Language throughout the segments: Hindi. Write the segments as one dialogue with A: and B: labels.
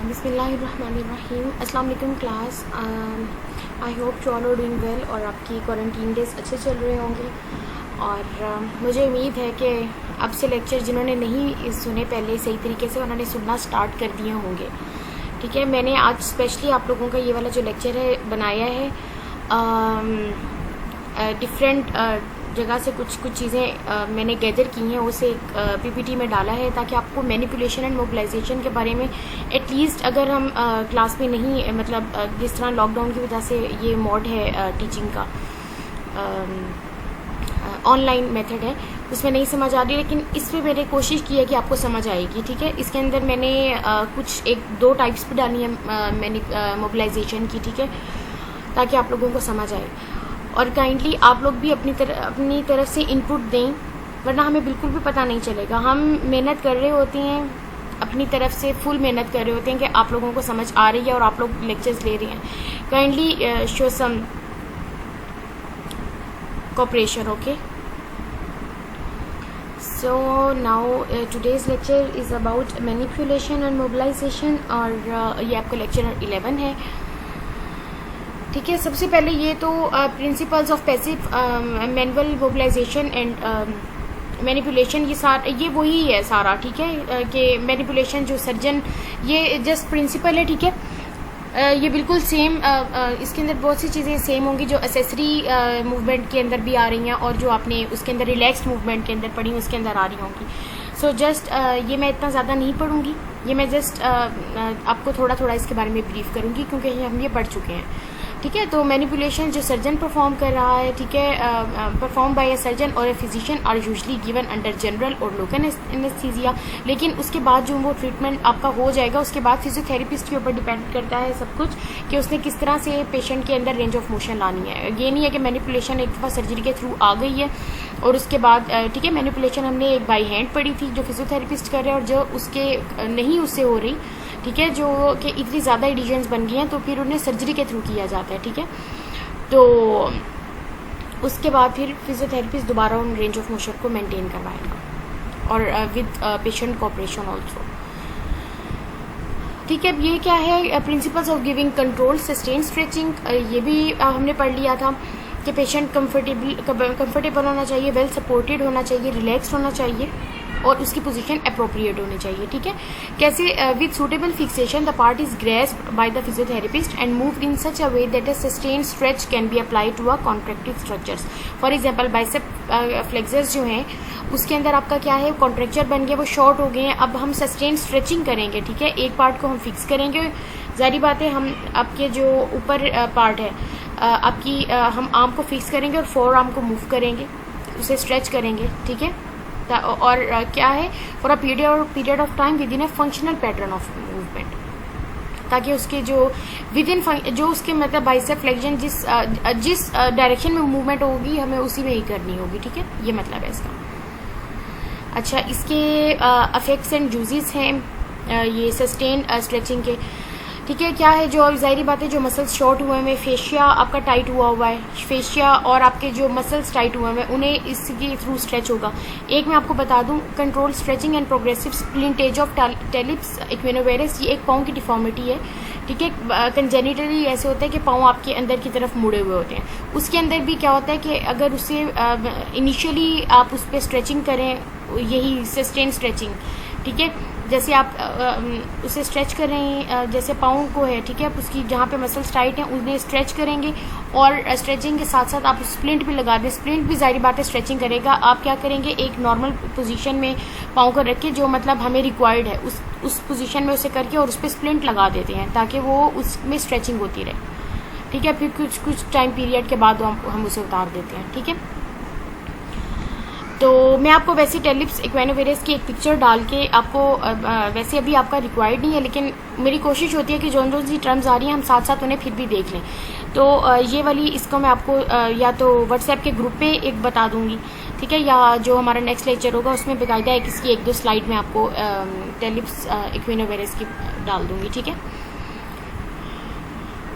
A: बिस्मिल्लाहिर्रहमानिर्रहीम। अस्सलाम वालेकुम class. I hope you all are doing well और आपकी क्वारंटीन डेज अच्छे चल रहे होंगे। और मुझे उम्मीद है कि अब से लेक्चर जिन्होंने नहीं सुने पहले सही तरीके से उन्होंने सुनना स्टार्ट कर दिए होंगे। ठीक है, मैंने आज स्पेशली आप लोगों का ये वाला जो लेक्चर है बनाया है डिफरेंट जगह से कुछ चीज़ें मैंने गैदर की हैं, उसे पीपीटी में डाला है ताकि आपको मैनिपुलेशन एंड मोबिलाइजेशन के बारे में एटलीस्ट अगर हम क्लास में नहीं मतलब जिस तरह लॉकडाउन की वजह से ये मोड है टीचिंग का ऑनलाइन मेथड है उसमें नहीं समझ आ रही, लेकिन इस पर मैंने कोशिश की है कि आपको समझ आएगी। ठीक है, इसके अंदर मैंने कुछ एक दो टाइप्स भी डाली है मैंने मोबिलाइजेशन की। ठीक है, ताकि आप लोगों को समझ आए और काइंडली आप लोग भी अपनी तरफ से इनपुट दें, वरना हमें बिल्कुल भी पता नहीं चलेगा। हम मेहनत कर रहे होते हैं अपनी तरफ से, फुल मेहनत कर रहे होते हैं कि आप लोगों को समझ आ रही है और आप लोग लेक्चर्स ले रहे हैं। Kindly show some cooperation. Okay, so now today's lecture is about manipulation and mobilisation और ये आपका लेक्चर 11 है। ठीक है, सबसे पहले ये तो principles of passive manual mobilisation and manipulation ये वही है सारा। ठीक है, कि मैनिपुलेशन जो सर्जन ये जस्ट प्रिंसिपल है। ठीक है, ये बिल्कुल सेम इसके अंदर बहुत सी चीज़ें सेम होंगी जो एसेसरी मूवमेंट के अंदर भी आ रही हैं और जो आपने उसके अंदर रिलैक्स्ड मूवमेंट के अंदर पढ़ी उसके अंदर आ रही होंगी। सो जस्ट ये मैं इतना ज़्यादा नहीं पढ़ूंगी, ये मैं जस्ट आपको थोड़ा थोड़ा इसके बारे में ब्रीफ करूंगी क्योंकि हम ये पढ़ चुके हैं। ठीक है, तो मैनिपुलेशन जो सर्जन परफॉर्म कर रहा है, ठीक है, परफॉर्म बाय अ सर्जन और a physician are usually given under general और लोकल एनेस्थीसिया। लेकिन उसके बाद जो वो ट्रीटमेंट आपका हो जाएगा उसके बाद फिजियोथेरेपिस्ट के ऊपर डिपेंड करता है सब कुछ कि उसने किस तरह से पेशेंट के अंदर रेंज ऑफ मोशन लानी है। ये नहीं है कि मैनिपुलेशन एक दफ़ा सर्जरी के थ्रू आ गई है और उसके बाद ठीक है, मैनिपुलेशन हमने एक बाई हैंड पढ़ी थी जो फिजियोथेरेपिस्ट कर रहे हैं और जो उसके नहीं उससे हो रही, ठीक है, जो कि इतनी ज़्यादा एडिशंस बन गई हैं तो फिर उन्हें सर्जरी के थ्रू किया जाता है। ठीक है, तो उसके बाद फिर फिजियोथेरेपिस्ट दोबारा उन रेंज ऑफ मोशन को मेंटेन करवाएगा और विद पेशेंट कोऑपरेशन ऑल्सो। ठीक है, अब ये क्या है principles of giving control sustain stretching, ये भी हमने पढ़ लिया था कि पेशेंट कंफर्टेबल होना चाहिए, वेल सपोर्टेड होना चाहिए, रिलैक्स्ड होना चाहिए और उसकी पोजीशन अप्रोप्रिएट होनी चाहिए। ठीक है, कैसे with suitable fixation the part is grasped by the physiotherapist and moved in such a way that a sustained stretch can be applied to a contracted structures. For example bicep flexors जो हैं उसके अंदर आपका क्या है कॉन्ट्रैक्चर बन गया, वो शॉर्ट हो गए हैं, अब हम सस्टेन स्ट्रेचिंग करेंगे। ठीक है, एक पार्ट को हम फिक्स करेंगे, जारी बात है हम आपके जो ऊपर पार्ट है आपकी हम आर्म को फिक्स करेंगे और फोर आर्म को मूव करेंगे, उसे स्ट्रेच करेंगे। ठीक है, और क्या है for a period of time with in a functional pattern of movement, ताकि उसके जो विद इन जो उसके मतलब बाइसेप फ्लेक्शन जिस डायरेक्शन में मूवमेंट होगी हमें उसी में ही करनी होगी। ठीक है, ये मतलब है इसका। अच्छा, इसके अफेक्ट्स एंड यूजेस हैं ये सस्टेन स्ट्रेचिंग के। ठीक है, क्या है जो ज़ाहिरी बात है जो मसल्स शॉर्ट हुए हैं, फेशिया आपका टाइट हुआ है, फेशिया और आपके जो मसल्स टाइट हुए हैं उन्हें इसके थ्रू स्ट्रेच होगा। एक मैं आपको बता दूं, control stretching and progressive splintage of talipes equinovarus, ये एक पाँव की डिफॉर्मिटी है। ठीक है, कंजेनिटली ऐसे होता है कि पाँव आपके अंदर की तरफ मुड़े हुए होते हैं। उसके अंदर भी क्या होता है कि अगर उसे इनिशियली आप उस पर स्ट्रेचिंग करें, यही सस्टेन स्ट्रेचिंग, ठीक है, जैसे आप उसे स्ट्रेच कर रहे हैं जैसे पाँव को है, ठीक है, आप उसकी जहाँ पे मसल्स टाइट हैं उन्हें स्ट्रेच करेंगे और स्ट्रेचिंग के साथ साथ आप स्प्लिंट भी लगा दें। स्प्लिंट भी जाहिर बात है स्ट्रेचिंग करेगा। आप क्या करेंगे, एक नॉर्मल पोजीशन में पाँव को रख के जो मतलब हमें रिक्वायर्ड है उस पोजीशन में उसे करके और उस पर स्प्लिंट लगा देते हैं ताकि वो उसमें स्ट्रेचिंग होती रहे। ठीक है, फिर कुछ टाइम पीरियड के बाद हम उसे उतार देते हैं। ठीक है, तो मैं आपको वैसे टेलिप्स इक्विनोवेरिस की एक पिक्चर डाल के आपको वैसे अभी आपका रिक्वायर्ड नहीं है, लेकिन मेरी कोशिश होती है कि जो सी टर्म्स आ रही हैं हम साथ साथ उन्हें फिर भी देख लें। तो ये वाली इसको मैं आपको या तो व्हाट्सएप के ग्रुप पे एक बता दूंगी, ठीक है, या जो हमारा नेक्स्ट लेक्चर होगा उसमें बाकायदा है इसकी एक दो स्लाइड में आपको टेलिप्स इक्विनोवेरिस की डाल दूंगी। ठीक है,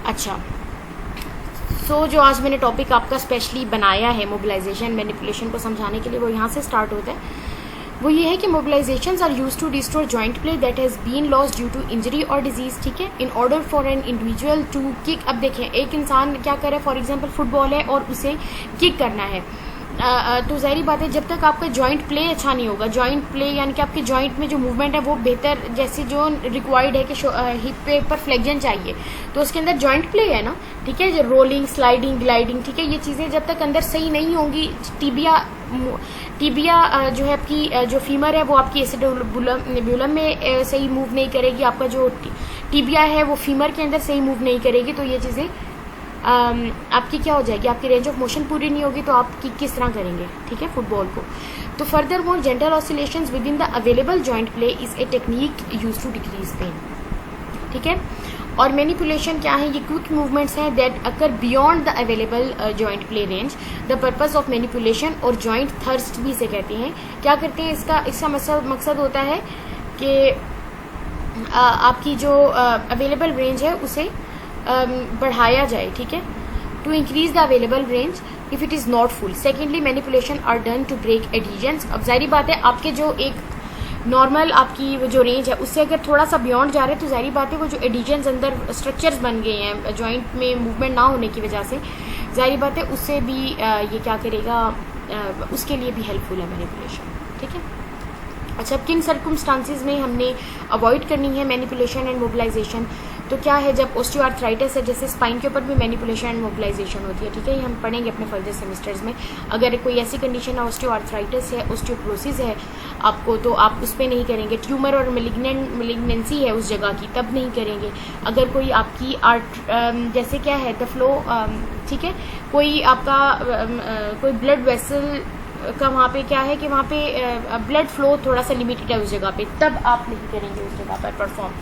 A: अच्छा, सो जो आज मैंने टॉपिक आपका स्पेशली बनाया है मोबिलाइजेशन मैनिपुलेशन को समझाने के लिए वो यहाँ से स्टार्ट होता है। वो ये है कि mobilisations are used to restore joint play that has been lost due to injury और डिजीज, ठीक है, in order for an individual to kick. अब देखें, एक इंसान क्या करे, फॉर एग्जांपल फुटबॉल है और उसे किक करना है, तो ज़ाहिर बात है जब तक आपका जॉइंट प्ले अच्छा नहीं होगा, जॉइंट प्ले यानी कि आपके जॉइंट में जो मूवमेंट है वो बेहतर, जैसे जो रिक्वायर्ड है कि हिप पे पर फ्लेक्जन चाहिए, तो उसके अंदर जॉइंट प्ले है ना, ठीक है, जो रोलिंग, स्लाइडिंग, ग्लाइडिंग, ठीक है, ये चीज़ें जब तक अंदर सही नहीं होंगी, टीबिया जो है आपकी जो फीमर है वो आपकी एसिडोबुलम में सही मूव नहीं करेगी, आपका जो टीबिया है वो फीमर के अंदर सही मूव नहीं करेगी, तो ये चीज़ें आपकी क्या हो जाएगी, आपकी रेंज ऑफ मोशन पूरी नहीं होगी, तो आप किस तरह करेंगे, ठीक है, फुटबॉल को। तो further more gentle oscillations within the available joint play is a technique use to decrease pain, ठीक है। और मैनिपुलेशन क्या है, ये क्विक मूवमेंट्स हैं that occur beyond the available joint play range. The purpose of manipulation और जॉइंट थर्स्ट भी इसे कहते हैं। क्या करते हैं, इसका मकसद होता है कि आपकी जो अवेलेबल रेंज है उसे बढ़ाया जाए, ठीक है, to increase the available range if it is not full. Secondly manipulation are done to break adhesions. अब जाहिर बात है आपके जो एक नॉर्मल आपकी वो जो रेंज है उससे अगर थोड़ा सा बियॉन्ड जा रहे हैं तो जाहिर बात है वो जो एडिशंस अंदर स्ट्रक्चर्स बन गए हैं जॉइंट में मूवमेंट ना होने की वजह से, जाहिर बात है उससे भी ये क्या करेगा, उसके लिए भी हेल्पफुल है मैनिपुलेशन, ठीक है। अच्छा, किन सर्कमस्टांसिस में हमने अवॉइड करनी है मैनिपुलेशन एंड मोबिलाइजेशन, तो क्या है, जब ऑस्टियोआर्थराइटिस है, जैसे स्पाइन के ऊपर भी मैनिपुलेशन एंड मोबिलाइजेशन होती है, ठीक है, ये हम पढ़ेंगे अपने फर्दर सेमेस्टर्स में। अगर कोई ऐसी कंडीशन है, ऑस्टियोआर्थराइटिस है, ऑस्टियोपोरोसिस है आपको, तो आप उस पर नहीं करेंगे। ट्यूमर और मिलिग्नेंसी है उस जगह की, तब नहीं करेंगे। अगर कोई आपकी जैसे क्या है द फ्लो, ठीक है, कोई आपका कोई ब्लड वेसल का वहाँ पे क्या है कि वहाँ पे ब्लड फ्लो थोड़ा सा लिमिटेड है उस जगह पे, तब आप नहीं करेंगे उस जगह पर परफॉर्म,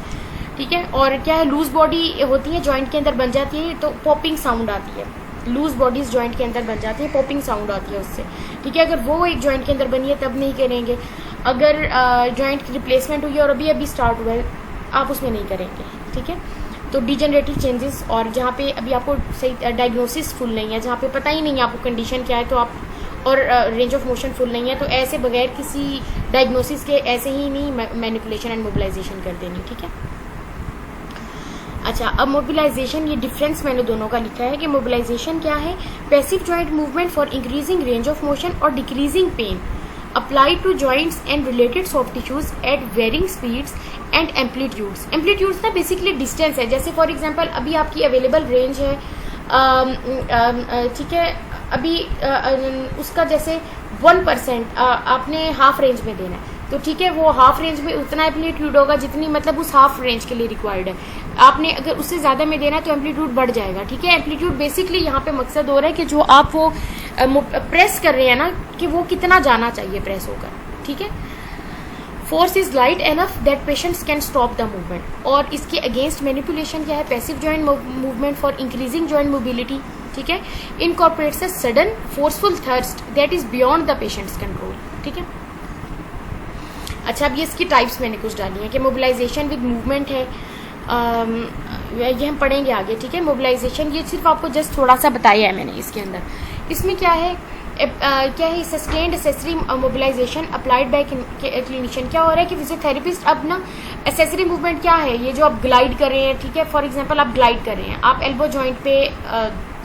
A: ठीक है। और क्या है, लूज बॉडी होती है जॉइंट के अंदर बन जाती है, तो पॉपिंग साउंड आती है, लूज बॉडीज जॉइंट के अंदर बन जाती है, पॉपिंग साउंड आती है उससे, ठीक है। अगर वो एक जॉइंट के अंदर बनी है तब नहीं करेंगे। अगर जॉइंट की रिप्लेसमेंट हुई है और अभी स्टार्ट हुआ है, आप उसमें नहीं करेंगे, ठीक है। तो डिजेनरेटिव चेंजेस, और जहाँ पे अभी आपको सही डायग्नोसिस फुल नहीं है, जहाँ पे पता ही नहीं है आपको कंडीशन क्या है, तो आप और रेंज ऑफ मोशन फुल नहीं है, तो ऐसे बगैर किसी डायग्नोसिस के ऐसे ही नहीं मैनिपुलेशन एंड मोबिलाइजेशन कर देनी, ठीक है। अच्छा, अब मोबिलाइजेशन, ये डिफरेंस मैंने दोनों का लिखा है कि मोबिलाइजेशन क्या है, passive joint movement for increasing range of motion और decreasing pain applied to joints and related soft tissues at varying speeds and amplitudes. Amplitudes ना बेसिकली डिस्टेंस है, जैसे फॉर एग्जांपल अभी आपकी अवेलेबल रेंज है, ठीक है, अभी उसका जैसे 1% आपने हाफ रेंज में देना है, तो ठीक है, वो हाफ रेंज में उतना एम्पलीट्यूड होगा जितनी मतलब उस हाफ रेंज के लिए रिक्वायर्ड है। आपने अगर उससे ज़्यादा में देना है तो एम्पलीट्यूड बढ़ जाएगा, ठीक है। एम्पलीट्यूड बेसिकली यहाँ पे मकसद हो रहा है कि जो आप वो प्रेस कर रहे हैं ना, कि वो कितना जाना चाहिए प्रेस होकर, ठीक है। Force is light enough that patients can stop the movement. और इसके अगेंस्ट मैनिपुलेशन क्या है, passive joint movement for increasing joint mobility, ठीक है, incorporates a sudden forceful thrust that is beyond the patient's control, ठीक है। अच्छा, अब ये इसकी टाइप्स मैंने कुछ डाली है कि मोबिलाइजेशन विद मूवमेंट है, ये हम पढ़ेंगे आगे, ठीक है। मोबिलाइजेशन ये सिर्फ आपको जस्ट थोड़ा सा बताया है मैंने इसके अंदर। इसमें क्या है, sustained accessory mobilisation applied by clinician. क्या हो रहा है कि फिजियोथेरेपिस्ट अब ना एसेसरी मूवमेंट क्या है, ये जो आप ग्लाइड कर रहे हैं, ठीक है, फॉर एग्जांपल आप ग्लाइड कर रहे हैं, आप एल्बो जॉइंट पे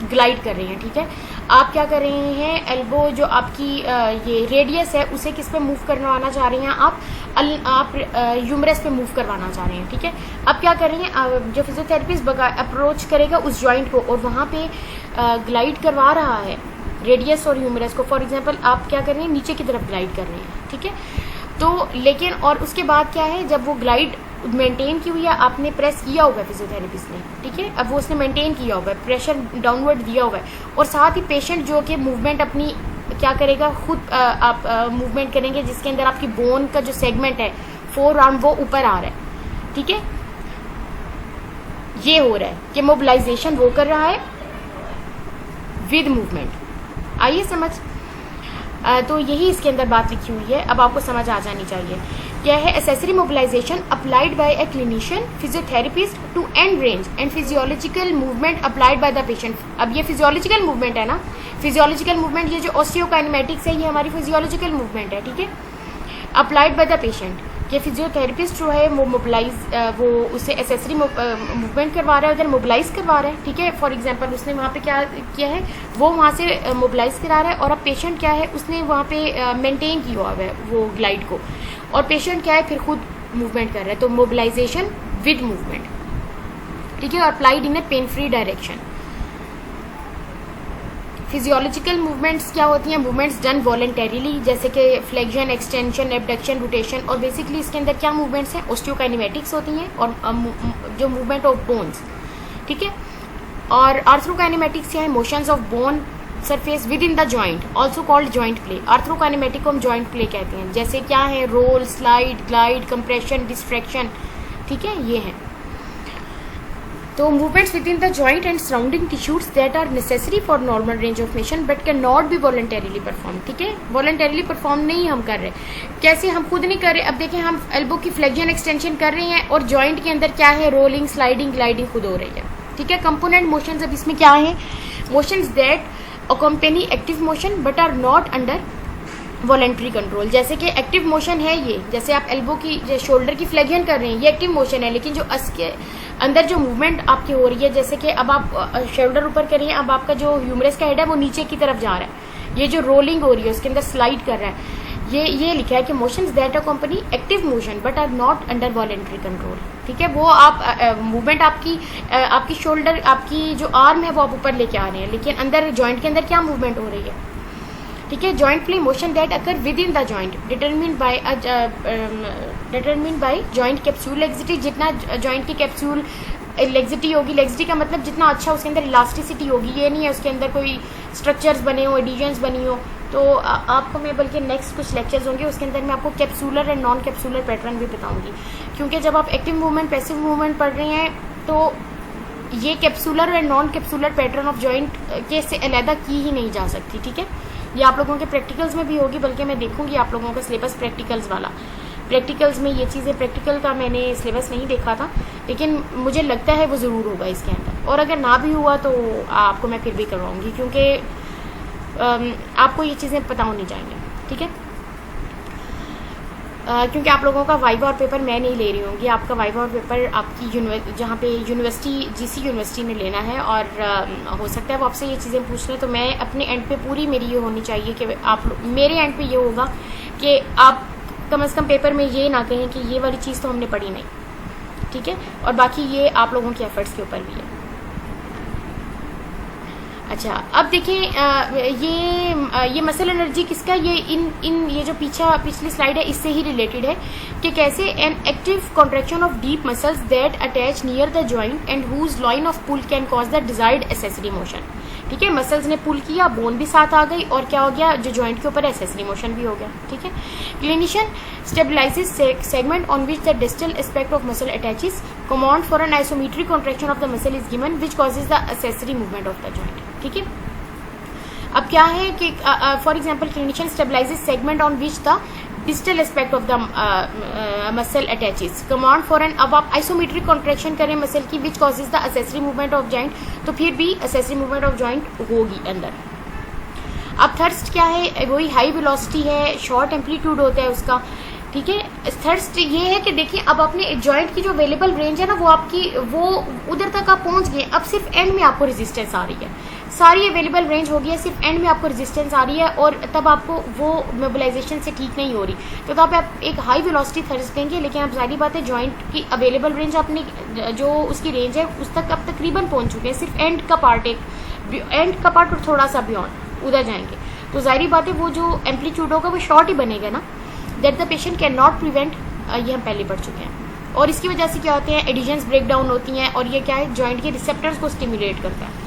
A: ग्लाइड कर रहे हैं, ठीक है, आप क्या कर रहे हैं, एल्बो जो आपकी ये रेडियस है उसे किस पे मूव करवाना चाह रहे हैं, आप यूमरस पे मूव करवाना चाह रहे हैं, ठीक है। अब क्या कर रहे हैं, जो फिजियोथेरेपिस्ट अप्रोच करेगा उस जॉइंट को और वहाँ पे ग्लाइड करवा रहा है रेडियस और ह्यूमरस को, फॉर एग्जांपल आप क्या कर रहे हैं, नीचे की तरफ ग्लाइड कर रहे हैं, ठीक है। तो लेकिन और उसके बाद क्या है, जब वो ग्लाइड मेंटेन की हुई है, आपने प्रेस किया होगा फिजियोथेरेपिस्ट ने, ठीक है, अब वो उसने मेंटेन किया होगा, प्रेशर डाउनवर्ड दिया होगा, और साथ ही पेशेंट जो कि मूवमेंट अपनी क्या करेगा, खुद आप मूवमेंट करेंगे जिसके अंदर आपकी बोन का जो सेगमेंट है फोर आर्म वो ऊपर आ रहा है, ठीक है। ये हो रहा है कि मोबिलाइजेशन वो कर रहा है विद मूवमेंट। आइए समझ, तो यही इसके अंदर बात लिखी हुई है, अब आपको समझ आ जानी चाहिए। क्या है, accessory mobilisation applied by a clinician physiotherapist to and range and physiological movement applied by the patient. अब ये फिजियोलॉजिकल मूवमेंट है ना, फिजियोलॉजिकल मूवमेंट, ये जो ऑस्टियोकाइनेमेटिक्स है ये हमारी फिजियोलॉजिकल मूवमेंट है, ठीक है। अप्लाइड बाय द पेशेंट, कि फिजियोथेरेपिस्ट जो है वो वो उससे एसेसरी मूवमेंट करवा रहा है, उधर मोबिलाइज करवा रहा है, ठीक है। फॉर एग्जांपल उसने वहाँ पे क्या किया है, वो वहाँ से मोबिलाइज करा रहा है, और अब पेशेंट क्या है, उसने वहाँ पे मेंटेन किया हुआ है वो ग्लाइड को, और पेशेंट क्या है फिर खुद मूवमेंट कर रहा है, तो मोबिलाइजेशन विद मूवमेंट, ठीक है। और applied in A pain free direction. Physiological movements क्या होती हैं, मूवमेंट्स डन वॉलंटरीली, जैसे कि फ्लेक्शन, एक्सटेंशन, एबडक्शन, रोटेशन, और बेसिकली इसके अंदर क्या मूवमेंट्स हैं, ऑस्टियोकाइनेमेटिक्स होती हैं, और जो मूवमेंट ऑफ बोन्स, ठीक है। और आर्थ्रोकाइनेमेटिक्स क्या है, motions of bone surface within the joint, also called joint play. Arthrokinematic को हम जॉइंट प्ले कहते हैं, जैसे क्या है, roll, slide, glide, compression, distraction, ठीक है, ये है। तो movements within the joint and surrounding tissues that are necessary for normal range of motion but can not be voluntarily perform, ठीक है। वॉलंटरीली परफॉर्म नहीं हम कर रहे, कैसे, हम खुद नहीं कर रहे। अब देखें, हम एल्बो की फ्लेक्शन एक्सटेंशन कर रहे हैं, और जॉइंट के अंदर क्या है, रोलिंग, स्लाइडिंग, ग्लाइडिंग खुद हो रही है, ठीक है। कंपोनेंट मोशंस, अब इसमें क्या है, motions that accompany active motion but are not under voluntary control, जैसे कि एक्टिव मोशन है ये, जैसे आप एल्बो की, शोल्डर की फ्लेक्शन कर रहे हैं, ये एक्टिव मोशन है, लेकिन जो के अंदर जो मूवमेंट आपकी हो रही है, जैसे कि अब आप शोल्डर ऊपर कर रही हैं, अब आपका जो ह्यूमरस का हेड है वो नीचे की तरफ जा रहा है, ये जो रोलिंग हो रही है उसके अंदर स्लाइड कर रहा है, ये लिखा है कि motions that accompany active motion but are not under voluntary control, ठीक है। वो आप मूवमेंट आपकी शोल्डर, आपकी जो आर्म है वो आप ऊपर लेके आ रहे हैं, लेकिन अंदर जॉइंट के अंदर क्या मूवमेंट हो रही है, ठीक है। Joint play motion that occur with in the joint determined bye joint capsule लेग्जिटी, जितना जॉइंट की कैप्सूल लेग्जिटी होगी, लेग्जिटी का मतलब जितना अच्छा उसके अंदर इलास्टिसिटी होगी, ये नहीं है उसके अंदर कोई स्ट्रक्चर्स बने हो, एडिशंस बनी हो। तो आपको मैं बल्कि नेक्स्ट कुछ लेक्चर्स होंगे उसके अंदर मैं आपको capsular and non capsular pattern भी बताऊंगी, क्योंकि जब आप एक्टिव मूवमेंट, पैसिव मूवमेंट पढ़ रहे हैं तो ये capsular and non capsular pattern of joint के से अलहदा की ही नहीं जा सकती, ठीक है। ये आप लोगों के प्रैक्टिकल्स में भी होगी, बल्कि मैं देखूंगी आप लोगों का सिलेबस प्रैक्टिकल्स वाला, प्रैक्टिकल्स में ये चीज़ें, प्रैक्टिकल का मैंने सिलेबस नहीं देखा था, लेकिन मुझे लगता है वो ज़रूर होगा इसके अंदर, और अगर ना भी हुआ तो आपको मैं फिर भी करवाऊंगी, क्योंकि आपको ये चीज़ें पता होनी चाहिए, ठीक है। क्योंकि आप लोगों का वाइवा और पेपर मैं नहीं ले रही होंगी, आपका वाइवा और पेपर आपकी जहाँ पे यूनिवर्सिटी, जीसी यूनिवर्सिटी में लेना है, और हो सकता है वो आपसे ये चीज़ें पूछ लें, तो मैं अपने एंड पे पूरी मेरी ये होनी चाहिए कि आप मेरे एंड पे ये होगा कि आप कम से कम पेपर में ये ना कहें कि ये वाली चीज़ तो हमने पढ़ी नहीं, ठीक है। और बाकी ये आप लोगों के एफर्ट्स के ऊपर भी है। अच्छा, अब देखें, ये मसल एनर्जी किसका, ये ये जो पिछली स्लाइड है इससे ही रिलेटेड है, कि कैसे an active contraction of deep muscles that attach near the joint and whose line of pull can cause the desired accessory motion, ठीक है। मसल्स ने पुल किया, बोन भी साथ आ गई, और क्या हो गया, जो जॉइंट के ऊपर एसेसरी मोशन भी हो गया, ठीक है। Clinician stabilises segment on which the distal aspect of muscle attaches, command for an isometric contraction of the muscle is given which causes the accessory movement of the joint, ठीक है। अब क्या है कि for example clinician stabilises segment on which the distal aspect of the muscle attaches, command for an, अब आप आइसोमेट्रिक कॉन्ट्रैक्शन करें मसल की which causes the accessory movement of joint, तो फिर भी एसेसरी मूवमेंट ऑफ जॉइंट होगी अंदर। अब थर्स्ट क्या है, वही हाई वेलोसिटी है, शॉर्ट एम्पलीट्यूड होता है उसका, ठीक है। थर्स्ट ये है कि देखिए, अब अपने जॉइंट की जो अवेलेबल रेंज है ना, वो उधर तक आप पहुंच गए, अब सिर्फ एंड में आपको रेजिस्टेंस आ रही है, सारी अवेलेबल रेंज हो गई है, सिर्फ एंड में आपको रेजिस्टेंस आ रही है, और तब आपको वो मोबिलाइजेशन से ठीक नहीं हो रही, तो तब आप एक हाई वेलोसिटी थर्स्ट देंगे, लेकिन अब जारी बात है जॉइंट की अवेलेबल रेंज अपनी जो उसकी रेंज है उस तक अब तकरीबन पहुंच चुके हैं, सिर्फ एंड का पार्ट और थोड़ा सा बियॉन्ड उधर जाएंगे, तो जारी बात है वो जो एम्पलीट्यूड होगा वो शॉर्ट ही बनेगा ना, that the patient can not prevent, ये हम पहले पढ़ चुके हैं। और इसकी वजह से क्या होते हैं, एडिशंस ब्रेक डाउन होती हैं, और ये क्या है, जॉइंट के रिसेप्टर्स को स्टिमुलेट करता है।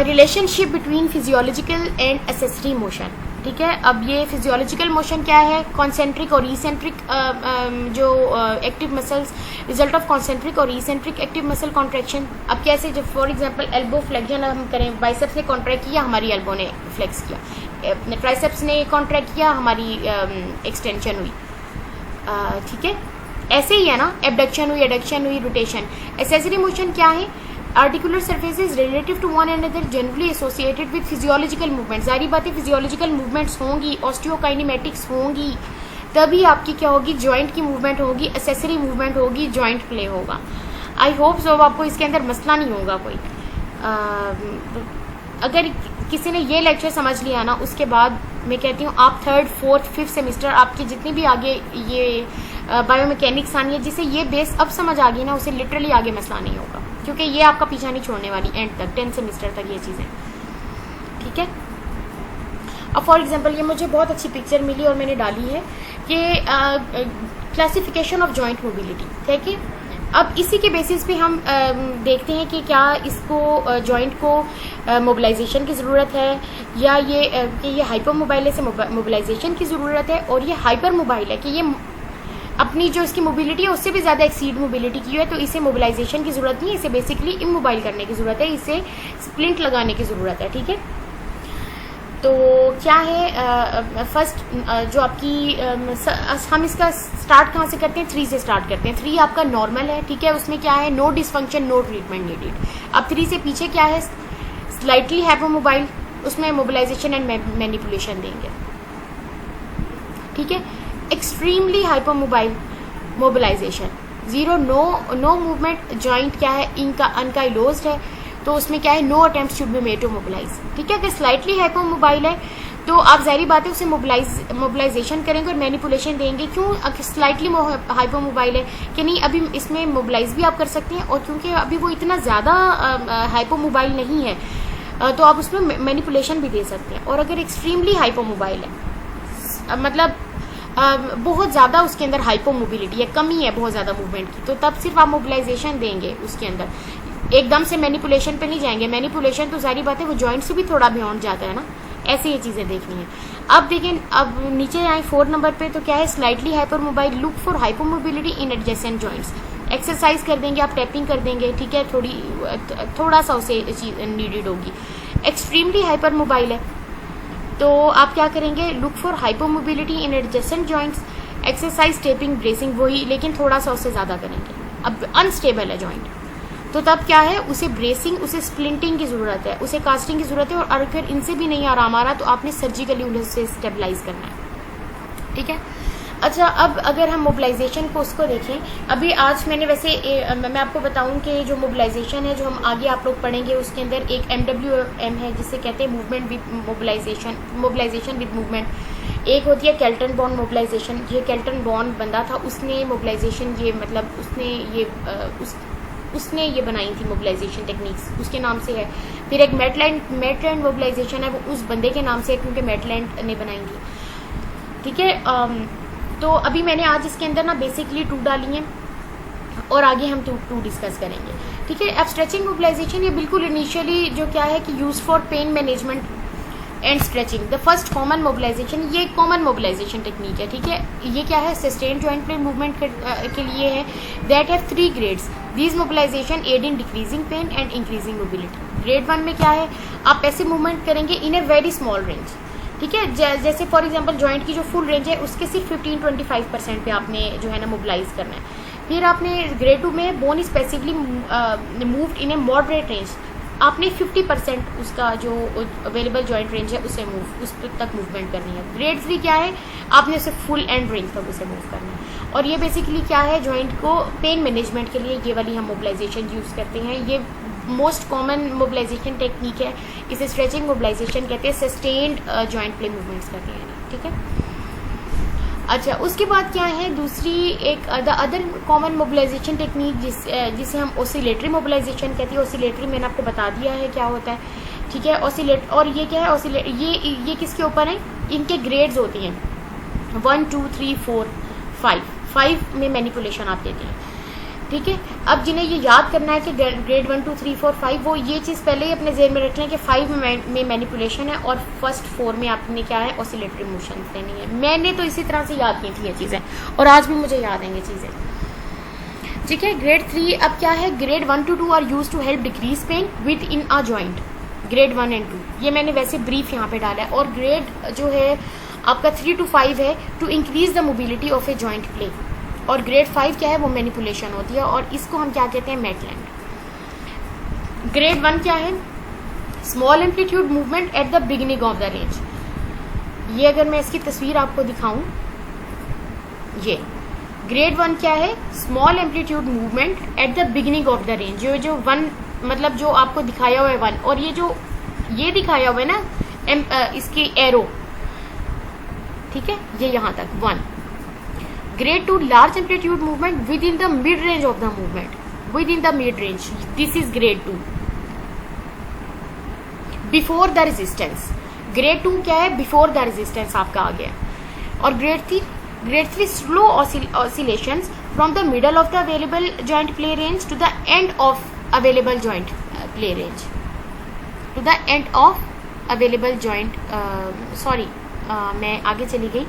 A: Relationship between physiological and accessory motion, ठीक है। अब ये फिजियोलॉजिकल मोशन क्या है, कॉन्सेंट्रिक और इसेंट्रिक जो active muscles, result of concentric और इसेंट्रिक एक्टिव मसल कॉन्ट्रैक्शन। अब कैसे, जब फॉर एग्जांपल एल्बो फ्लेक्शन हम करें, बाइसेप्स ने कॉन्ट्रैक्ट किया, हमारी एल्बो ने फ्लेक्स किया, ट्राइसेप्स ने कॉन्ट्रैक्ट किया, हमारी एक्सटेंशन हुई, ठीक है। ऐसे ही है ना, एबडक्शन हुई, एडक्शन हुई, रोटेशन। एसेसरी मोशन क्या है, articular surfaces relative to one another generally associated with physiological movement. सारी बातें फिजियोलॉजिकल मूवमेंट्स होंगी, ऑस्टियोकाइनेमेटिक्स होंगी, तभी आपकी क्या होगी, जॉइंट की मूवमेंट होगी, एसेसरी मूवमेंट होगी, जॉइंट प्ले होगा। आई होप सो आपको इसके अंदर मसला नहीं होगा कोई। अगर किसी ने ये लेक्चर समझ लिया ना, उसके बाद मैं कहती हूँ आप 3rd, 4th, 5th सेमेस्टर आपकी जितनी भी आगे ये बायोमैकेनिक्स आनी है, जिसे ये बेस अब समझ आ गई ना, उसे लिटरली आगे मसला नहीं होगा, क्योंकि ये आपका पीछा नहीं छोड़ने वाली एंड तक, 10th सेमेस्टर तक ये चीज़ें। ठीक है। अब फॉर एग्जांपल ये मुझे बहुत अच्छी पिक्चर मिली और मैंने डाली है कि क्लासिफिकेशन ऑफ जॉइंट मोबिलिटी। ठीक है। अब इसी के बेसिस पे हम देखते हैं कि क्या इसको जॉइंट को मोबिलाइजेशन की ज़रूरत है या ये हाइपर मोबाइल है, से मोबिलाइजेशन की ज़रूरत है, और ये हाइपर मोबाइल है कि ये अपनी जो इसकी मोबिलिटी है उससे भी ज़्यादा एक्सीड मोबिलिटी की है, तो इसे मोबिलाइजेशन की ज़रूरत नहीं है, इसे बेसिकली इमोबाइल करने की ज़रूरत है, इसे स्प्लिंट लगाने की ज़रूरत है। ठीक है। तो क्या है, फर्स्ट जो आपकी हम इसका स्टार्ट कहाँ से करते हैं, 3 से स्टार्ट करते हैं। 3 आपका नॉर्मल है। ठीक है। उसमें क्या है, no dysfunction, no treatment needed. अब 3 से पीछे क्या है, स्लाइटली हाइपोमोबाइल, उसमें मोबिलाइजेशन एंड मैनिपुलेशन देंगे। ठीक है। Extremely hypomobile, mobilisation, 0, no movement, joint क्या है, इनका अनकाइलोज्ड है, तो उसमें क्या है, no attempt should be made to mobilise. ठीक है। अगर स्लाइटली हाइपोमोबाइल है तो आप जाहिर बात है उसे मोबिलाइजेशन करेंगे और मैनिपुलेशन देंगे। क्यों, अगर स्लाइटली हाइपोमोबाइल है कि नहीं, अभी इसमें मोबिलाइज भी आप कर सकते हैं, और क्योंकि अभी वो इतना ज़्यादा हाइपोमोबाइल नहीं है तो आप उसमें मैनिपुलेशन भी दे सकते हैं। और अगर एक्सट्रीमली हाइपोमोबाइल है, मतलब बहुत ज़्यादा उसके अंदर हाइपोमोबिलिटी है, कमी है बहुत ज़्यादा मूवमेंट की, तो तब सिर्फ आप मोबिलाइजेशन देंगे उसके अंदर, एकदम से मैनिपुलेशन पे नहीं जाएंगे। मैनिपुलेशन तो जारी बात है वो जॉइंट से भी थोड़ा बियॉन्ड जाता है ना, ऐसे ये चीज़ें देखनी है। अब देखें, अब नीचे आए 4 नंबर पे, तो क्या है, slightly hypermobile, look for hypomobility in adjacent joints. Exercise कर देंगे आप, टैपिंग कर देंगे। ठीक है। थोड़ा सा उसे नीडेड होगी। एक्सट्रीमली हाइपरमोबाइल है तो आप क्या करेंगे, look for hypomobility in adjacent joints, exercise, taping, bracing, वही, लेकिन थोड़ा सा उससे ज़्यादा करेंगे। अब अनस्टेबल है जॉइंट, तो तब क्या है, उसे ब्रेसिंग, उसे स्प्लिंटिंग की ज़रूरत है, उसे कास्टिंग की ज़रूरत है, और अगर इनसे भी नहीं आराम आ रहा तो आपने सर्जिकली उसे स्टेबलाइज करना है। ठीक है। अच्छा, अब अगर हम मोबिलाइजेशन को उसको देखें, अभी आज मैंने वैसे मैं आपको बताऊं कि जो मोबिलाइजेशन है, जो हम आगे आप लोग पढ़ेंगे, उसके अंदर एक MWM है जिसे कहते हैं movement with mobilisation, mobilisation with movement. एक होती है केल्टन बॉन्ड मोबिलाइजेशन। ये केल्टन बॉन्ड बंदा था, उसने मोबिलाइजेशन, ये मतलब उसने ये बनाई थी मोबिलाइजेशन टेक्निक्स, उसके नाम से है। फिर एक मेटलैंड मोबिलाइजेशन है, वो उस बंदे के नाम से है क्योंकि मेटलैंड ने बनाई थी। ठीक है। तो अभी मैंने आज इसके अंदर ना बेसिकली 2 डाली हैं और आगे हम 2 डिस्कस करेंगे। ठीक है। अब स्ट्रेचिंग मोबिलाइजेशन ये बिल्कुल इनिशियली जो क्या है कि use for pain management and stretching, the first common mobilisation, ये कॉमन मोबिलाइजेशन टेक्निक है। ठीक है। ये क्या है, सस्टेन जॉइंट पेन मूवमेंट के लिए है। That have 3 grades, these mobilisation aid in decreasing pain and increasing mobility. Grade 1 में क्या है, आप ऐसे मूवमेंट करेंगे in a very small range. ठीक है। जैसे फॉर एग्जांपल जॉइंट की जो फुल रेंज है उसके सिर्फ 15-25% पे आपने जो है ना मोबिलाइज करना है। फिर आपने ग्रेड 2 में bone specifically moved in A moderate range, आपने 50% उसका जो अवेलेबल जॉइंट रेंज है उसे उस तक मूवमेंट करनी है। ग्रेड 3 क्या है, आपने उसे फुल एंड रेंज तक उसे मूव करना है। और ये बेसिकली क्या है, जॉइंट को पेन मैनेजमेंट के लिए ये वाली हम मोबिलाइजेशन यूज़ करते हैं। ये मोस्ट कॉमन मोबिलाइजेशन टेक्निक है, इसे स्ट्रेचिंग मोबिलाइजेशन कहते हैं, सस्टेन्ड जॉइंट प्ले मूवमेंट्स करते हैं। ठीक है। अच्छा, उसके बाद क्या है, दूसरी एक अदर कॉमन मोबिलाइजेशन टेक्निक जिसे हम ऑसिलेटरी मोबिलाइजेशन कहते हैं। ऑसिलेटरी मैंने आपको बता दिया है क्या होता है। ठीक है। ऑसिलेट, और ये क्या है, ये किसके ऊपर है, इनके ग्रेड्स होती हैं 1, 2, 3, 4, 5 में मैनिपुलेशन आप देते हैं। ठीक है। अब जिन्हें ये याद करना है कि ग्रेड 1, 2, 3, 4, 5, वो ये चीज़ पहले ही अपने जेहन में रखना है कि 5 में मैनिपुलेशन है और फर्स्ट 4 में आपने क्या है, ऑसिलेटरी मोशन देनी है। मैंने तो इसी तरह से याद की थी ये चीज़ें और आज भी मुझे याद हैं ये चीज़ें। ठीक है। ग्रेड 3 अब क्या है, grade 1 to 2 are use to help decrease pain within a joint. Grade 1 and 2 ये मैंने वैसे ब्रीफ यहाँ पे डाला है। और ग्रेड जो है आपका 3 to 5 है to increase the mobility of a joint play. और ग्रेड 5 क्या है, वो मैनिपुलेशन होती है और इसको हम क्या कहते हैं, मेटलैंड। ग्रेड 1 क्या है? Small amplitude movement at the beginning of the range. ये अगर मैं इसकी तस्वीर आपको दिखाऊं, ये ग्रेड 1 क्या है? Small amplitude movement at the beginning of the range. जो 1 मतलब जो आपको दिखाया हुआ है 1, और ये जो ये दिखाया हुआ है ना इसकी एरो, ठीक है, ये यहां तक 1। Grade 2 large amplitude movement with in the mid range of the movement, with in the mid range, this is grade 2 before the resistance. Grade 2 क्या है? बिफोर द रेजिस्टेंस आपका आ गया। और grade 3 slow oscillations from the middle of the available joint play range to the end of available joint play range, to the end of available joint, sorry मैं आगे चली गई।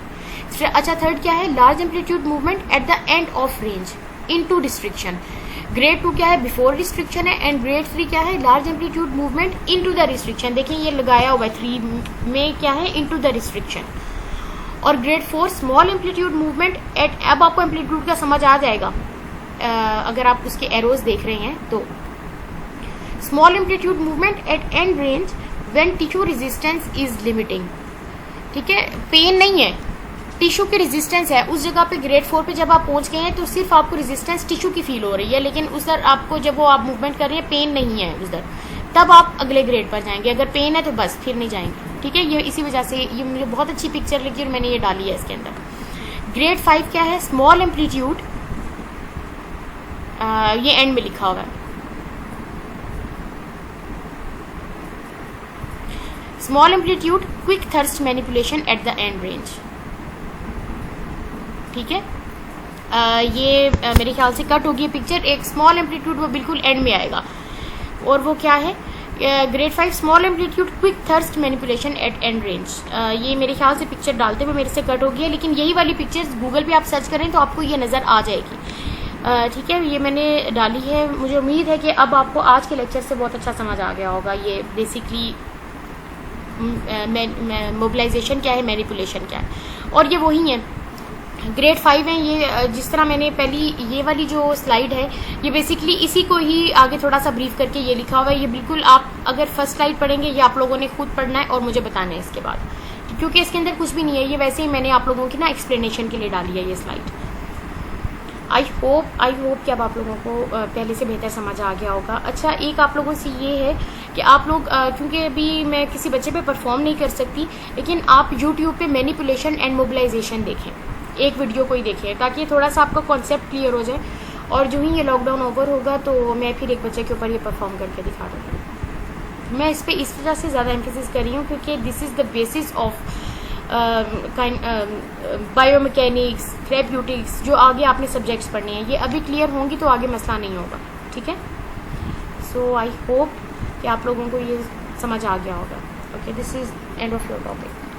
A: अच्छा, थर्ड क्या है? Large amplitude movement at the end of range into restriction. Grade 2 क्या है? बिफोर रिस्ट्रिक्शन है। एंड ग्रेड 3 क्या है? Large amplitude movement into the restriction. देखिए ये लगाया हुआ है 3 में क्या है? Into the restriction. और grade 4 small amplitude movement at, अब आपको एम्पलीट्यूड का समझ आ जाएगा अगर आप उसके एरोज देख रहे हैं तो। Small amplitude movement eight end range when tissue resistance is limiting, ठीक है, पेन नहीं है, टिश्यू की रेजिस्टेंस है। उस जगह पे ग्रेड 4 पे जब आप पहुंच गए हैं तो सिर्फ आपको रेजिस्टेंस टिश्यू की फील हो रही है, लेकिन उधर आपको जब वो आप मूवमेंट कर रहे हैं पेन नहीं है उधर, तब आप अगले ग्रेड पर जाएंगे। अगर पेन है तो बस फिर नहीं जाएंगे, ठीक है। ये इसी वजह से ये मुझे बहुत अच्छी पिक्चर लगी और मैंने ये डाली है इसके अंदर। ग्रेड 5 क्या है? स्मॉल एम्पलीट्यूड, ये एंड में लिखा हुआ है, small amplitude quick thrust manipulation at the end range, ठीक है। ये मेरे ख्याल से कट होगी पिक्चर। एक स्मॉल एम्पलीट्यूड वो बिल्कुल एंड में आएगा, और वो क्या है? Grade 5 small amplitude quick thrust manipulation at end range. ये मेरे ख्याल से पिक्चर डालते हुए मेरे से कट हो गई है, लेकिन यही वाली पिक्चर्स गूगल पे आप सर्च करें तो आपको ये नज़र आ जाएगी, ठीक है। ये मैंने डाली है। मुझे उम्मीद है कि अब आपको आज के लेक्चर से बहुत अच्छा समझ आ गया होगा। ये बेसिकली मोबिलाइजेशन क्या है, मैनिपुलेशन क्या है, और ये वही है। ग्रेड 5 है ये, जिस तरह मैंने पहली ये वाली जो स्लाइड है ये बेसिकली इसी को ही आगे थोड़ा सा ब्रीफ करके ये लिखा हुआ है। ये बिल्कुल आप अगर फर्स्ट स्लाइड पढ़ेंगे ये आप लोगों ने खुद पढ़ना है और मुझे बताना है इसके बाद, क्योंकि इसके अंदर कुछ भी नहीं है। ये वैसे ही मैंने आप लोगों की ना एक्सप्लेनेशन के लिए डाली है ये स्लाइड। आई होप कि अब आप लोगों को पहले से बेहतर समझ आ गया होगा। अच्छा, एक आप लोगों से ये है कि आप लोग क्योंकि अभी मैं किसी बच्चे पे परफॉर्म नहीं कर सकती, लेकिन आप यूट्यूब पे मैनिपुलेशन एंड मोबिलाइजेशन देखें, एक वीडियो को ही देखें, ताकि थोड़ा सा आपका कॉन्सेप्ट क्लियर हो जाए। और जो ही ये लॉकडाउन ओवर होगा तो मैं फिर एक बच्चे के ऊपर ये परफॉर्म करके दिखा दूँगी। मैं इस पर इस वजह से ज़्यादा एम्फेसिस कर रही हूँ क्योंकि this is the basis of biomechanics, therapeutics, जो आगे आपने सब्जेक्ट्स पढ़ने हैं, ये अभी क्लियर होंगी तो आगे मसला नहीं होगा, ठीक है। सो आई होप कि आप लोगों को ये समझ आ गया होगा। Okay, this is end of your topic.